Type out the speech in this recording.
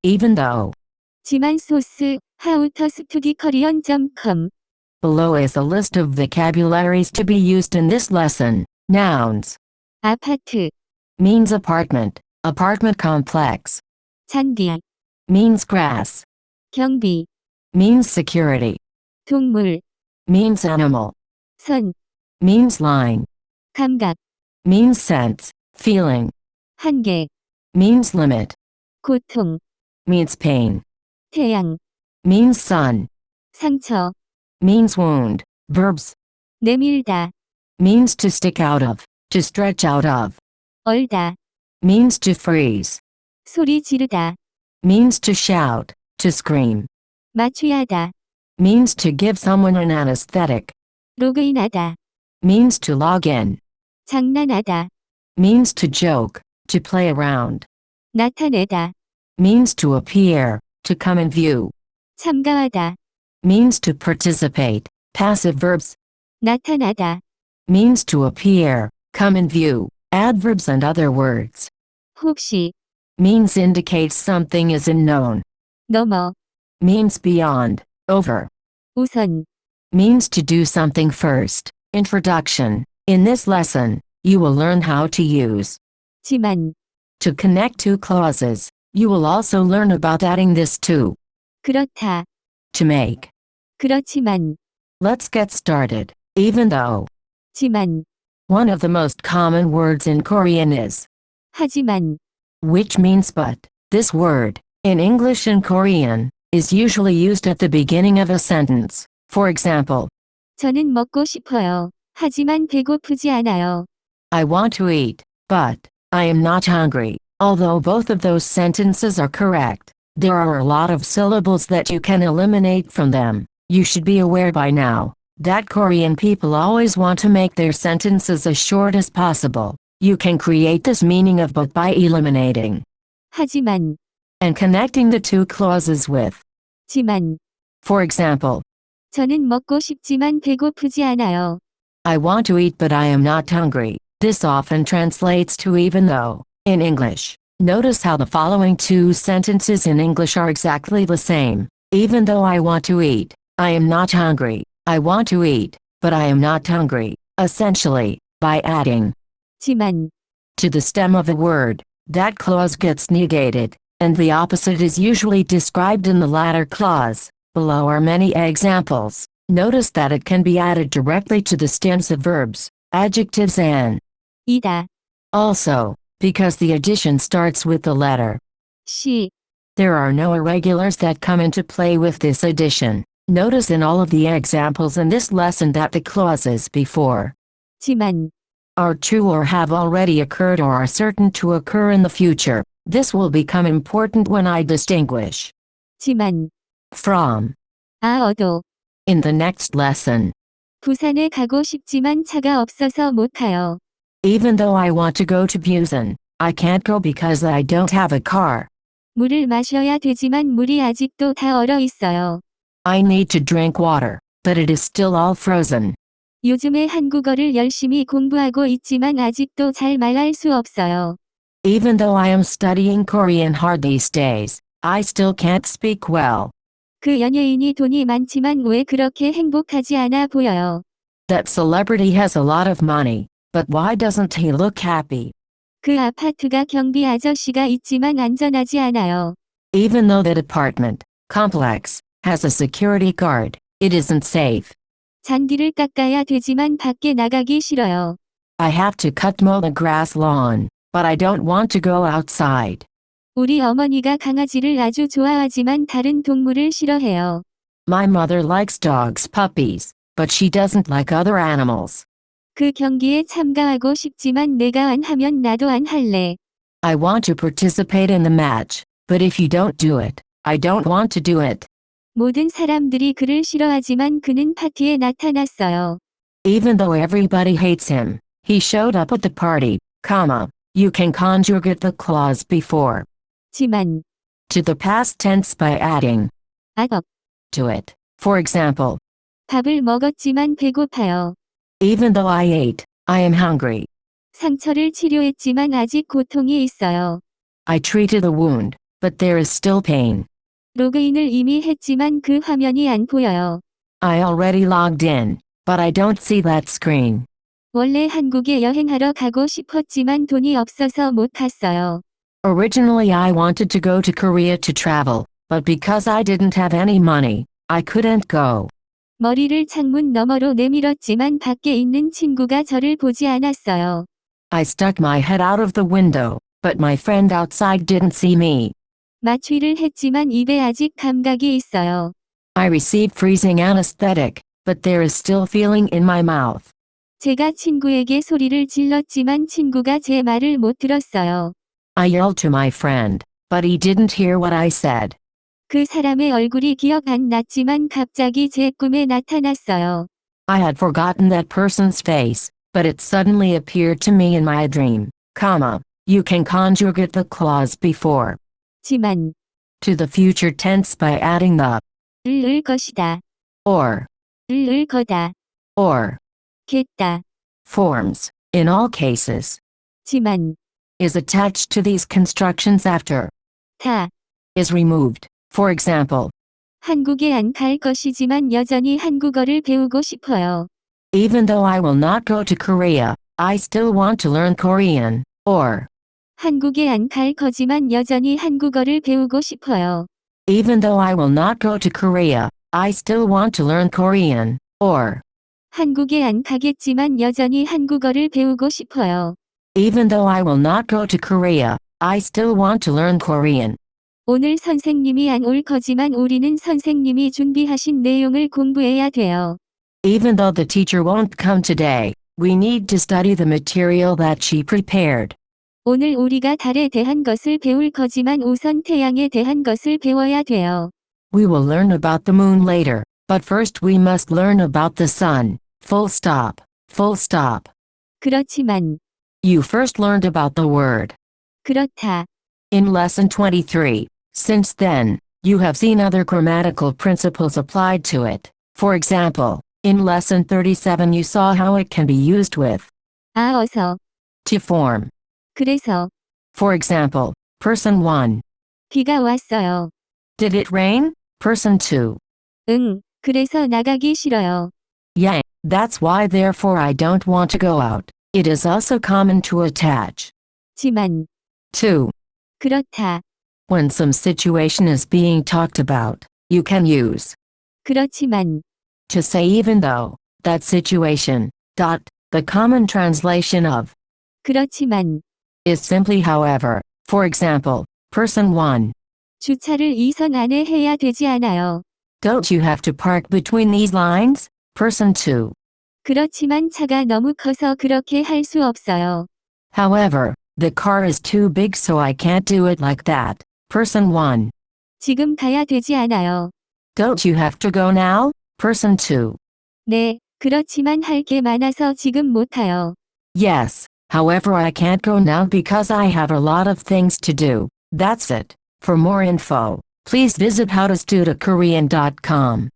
even though. 지만 소스, howtostudykorean.com. Below is a list of vocabularies to be used in this lesson. Nouns. 아파트, Means apartment, apartment complex. 잔디, Means grass. 경비, Means security. 동물, Means animal. 선, Means line. 감각, Means sense, feeling. 한계, Means limit. 고통, Means pain. 태양, Means sun. 상처, Means wound. Verbs. 내밀다, Means to stick out of, to stretch out of. 얼다, Means to freeze. 소리 지르다, Means to shout, to scream. 마취하다, Means to give someone an anesthetic. 로그인하다, Means to log in. 장난하다, Means to joke, to play around. 나타내다, Means to appear, to come in view. 참가하다, Means to participate, passive verbs. 나타나다, Means to appear, come in view, adverbs and other words. 혹시, Means indicates something is unknown. 넘어, Means beyond, over. 우선, Means to do something first. Introduction. In this lesson, you will learn how to use 지만, to connect two clauses. You will also learn about adding this to 그렇다, make. 그렇지만, Let's get started. Even though. 지만, One of the most common words in Korean is 하지만, which means but. This word, in English and Korean, is usually used at the beginning of a sentence. For example, 저는 먹고 싶어요. 하지만 배고프지 않아요. I want to eat, but I am not hungry. Although both of those sentences are correct, there are a lot of syllables that you can eliminate from them. You should be aware by now that Korean people always want to make their sentences as short as possible. You can create this meaning of but by eliminating 하지만, and connecting the two clauses with. 지만, For example, 저는 먹고 싶지만 배고프지 않아요. I want to eat but I am not hungry. This often translates to even though, in English. Notice how the following two sentences in English are exactly the same. Even though I want to eat, I am not hungry. I want to eat, but I am not hungry. Essentially, by adding 지만, to the stem of a word, that clause gets negated, and the opposite is usually described in the latter clause. Below are many examples. Notice that it can be added directly to the stems of verbs, adjectives and 이다, also, because the addition starts with the letter 시, there are no irregulars that come into play with this addition. Notice in all of the examples in this lesson that the clauses before 지만, are true or have already occurred or are certain to occur in the future. This will become important when I distinguish 지만, from 얻어. in the next lesson. 부산에 가고 싶지만 차가 없어서 못 가요. Even though I want to go to Busan, I can't go because I don't have a car. 물을 마셔야 되지만 물이 아직도 다 얼어 있어요. I need to drink water, but it is still all frozen. 요즘에 한국어를 열심히 공부하고 있지만 아직도 잘 말할 수 없어요. Even though I am studying Korean hard these days, I still can't speak well. 그 연예인이 돈이 많지만 왜 그렇게 행복하지 않아 보여요. That celebrity has a lot of money, but why doesn't he look happy? 그 아파트가 경비 아저씨가 있지만 안전하지 않아요. Even though that apartment complex has a security guard, it isn't safe. 잔디를 깎아야 되지만 밖에 나가기 싫어요. I have to cut mow the grass lawn, but I don't want to go outside. 우리 어머니가 강아지를 아주 좋아하지만 다른 동물을 싫어해요. My mother likes dogs, puppies, but she doesn't like other animals. 그 경기에 참가하고 싶지만 내가 안 하면 나도 안 할래. I want to participate in the match, but if you don't do it, I don't want to do it. 모든 사람들이 그를 싫어하지만 그는 파티에 나타났어요. Even though everybody hates him, he showed up at the party, comma. You can conjugate the clause before 지만, to the past tense by adding 악업, to it. For example, 밥을 먹었지만 배고파요. even though I ate, I am hungry. 상처를 치료했지만 아직 고통이 있어요. I treated the wound, but there is still pain. 로그인을 이미 했지만 그 화면이 안 보여요. I already logged in, but I don't see that screen. 원래 한국에 여행하러 가고 싶었지만 돈이 없어서 못 갔어요. Originally I wanted to go to Korea to travel, but because I didn't have any money, I couldn't go. 머리를 창문 너머로 내밀었지만 밖에 있는 친구가 저를 보지 않았어요. I stuck my head out of the window, but my friend outside didn't see me. 마취를 했지만 입에 아직 감각이 있어요. I received freezing anesthetic, but there is still feeling in my mouth. 제가 친구에게 소리를 질렀지만 친구가 제 말을 못 들었어요. I yelled to my friend, but he didn't hear what I said. 그 사람의 얼굴이 기억 안 났지만 갑자기 제 꿈에 나타났어요. I had forgotten that person's face, but it suddenly appeared to me in my dream, you can conjugate the clause before 지만 to the future tense by adding the 을 것이다. or 을 거다. or 겠다. forms, in all cases, 지만 is attached to these constructions after 다 is removed. For example, 한국에 안 갈 것이지만 여전히 한국어를 배우고 싶어요. even though I will not go to Korea, I still want to learn Korean, or 한국에 안 갈 거지만 여전히 한국어를 배우고 싶어요. even though I will not go to Korea, I still want to learn Korean, or 한국에 안 가겠지만 여전히 한국어를 배우고 싶어요. even though I will not go to Korea, I still want to learn Korean. 오늘 선생님이 안 올 거지만 우리는 선생님이 준비하신 내용을 공부해야 돼요. Even though the teacher won't come today, we need to study the material that she prepared. 오늘 우리가 달에 대한 것을 배울 거지만 우선 태양에 대한 것을 배워야 돼요. We will learn about the moon later, but first we must learn about the sun. Full stop. Full stop. 그렇지만 You first learned about the word. 그렇다. In lesson 23. Since then, you have seen other grammatical principles applied to it. For example, in lesson 37 you saw how it can be used with 어서. to form. 그래서 For example, person 1. 비가 왔어요. Did it rain? Person 2. 응, 그래서 나가기 싫어요. Yeah, that's why therefore I don't want to go out. It is also common to attach 지만 2. 그렇다. When some situation is being talked about, you can use 그렇지만 to say even though that situation. The common translation of 그렇지만 is simply however. For example, person 1. 주차를 이 선 안에 해야 되지 않아요. Don't you have to park between these lines? Person 2. 그렇지만 차가 너무 커서 그렇게 할 수 없어요. However, the car is too big so I can't do it like that. Person 1. 지금 가야 되지 않아요. Don't you have to go now? Person 2. 네, 그렇지만 할 게 많아서 지금 못 타요. Yes, however I can't go now because I have a lot of things to do. That's it. For more info, please visit howtostudykorean.com.